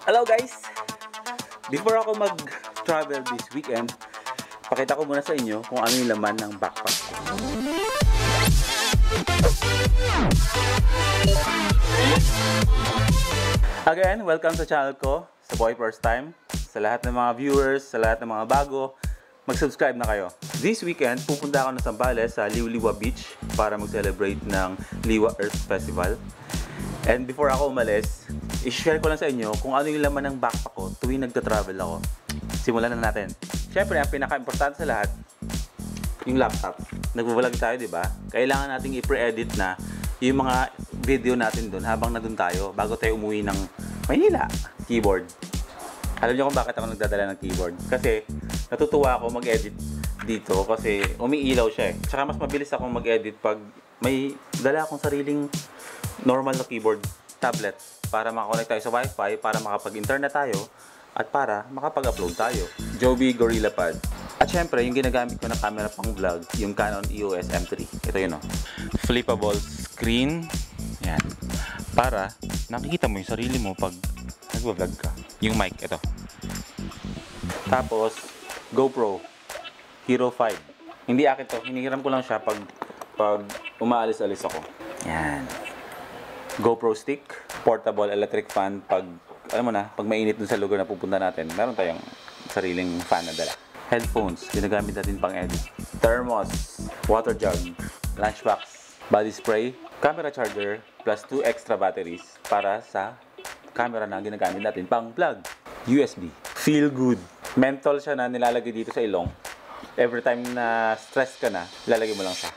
Hello guys! Before ako mag-travel this weekend, pakita ko muna sa inyo kung ano yung laman ng backpack ko. Again, welcome sa channel ko, sa Boy First Time. Sa lahat ng mga viewers, sa lahat ng mga bago, mag-subscribe na kayo. This weekend, pupunta ako na Zambales sa Liwa Beach para mag-celebrate ng Liwa Earth Festival. And before ako umalis, i-share ko lang sa inyo kung ano yung laman ng backpack ko tuwing nagta-travel ako. Simulan na natin. Siyempre, ang pinaka-importante sa lahat, yung laptop. Nagvo-vlog tayo, di ba? Kailangan nating i-pre-edit na yung mga video natin doon habang nandun tayo bago tayo umuwi ng Maynila. Keyboard. Alam niyo kung bakit ako nagdadala ng keyboard? Kasi natutuwa ako mag-edit dito kasi umiilaw siya eh. Tsaka mas mabilis akong mag-edit pag may dala akong sariling normal na keyboard tablet para makakonect tayo sa wifi, para makapag-internet tayo at para makapag-upload tayo. Joby Gorilla Pad. At syempre, yung ginagamit ko na camera pang vlog, yung Canon EOS M3. Ito yun o. Flippable screen. Yan. Para nakikita mo yung sarili mo pag nag-vlog ka. Yung mic, ito. Tapos, GoPro Hero 5. Hindi akin to. Hinihiram ko lang siya pag umaalis-alis ako. Yan. GoPro stick, portable electric fan pag, alam mo na, pag mainit dun sa lugar na pupunta natin, meron tayong sariling fan na dala. Headphones, ginagamit natin pang edit. Thermos, water jug, lunchbox, body spray, camera charger, plus 2 extra batteries para sa camera na ginagamit natin pang vlog. USB. Feel good. Menthol siya na nilalagay dito sa ilong. Every time na stress ka na, ilalagay mo lang siya.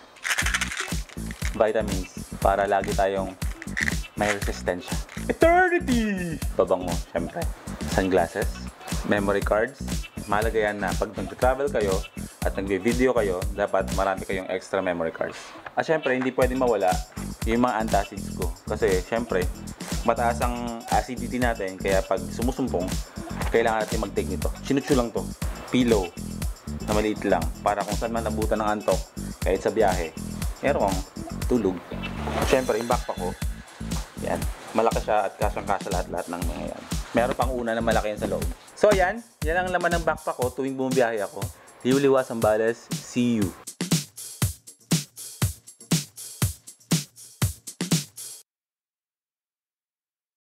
Vitamins, para lagi tayong may resistensya. Eternity! Pabango, syempre. Sunglasses, memory cards. Mahalaga yan na pag nag-travel kayo at nagbe-video kayo, dapat marami kayong extra memory cards. At syempre, hindi pwedeng mawala yung mga antacids ko. Kasi syempre, mataas ang acidity natin, kaya pag sumusumpong, kailangan natin mag-take nito. Sinutsu lang to. Pillow na maliit lang para kung saan man nabutan ng antok, kahit sa biyahe, meron kang tulog. Syempre, yung backpack ko, yan. Malaki siya at kasyang-kasya lahat-lahat ng mga yan. Meron pang una na malaki yan sa loob. So yan ang laman ng backpack ko tuwing bumibiyahe ako. Liwa-Liwa, Zambales. See you!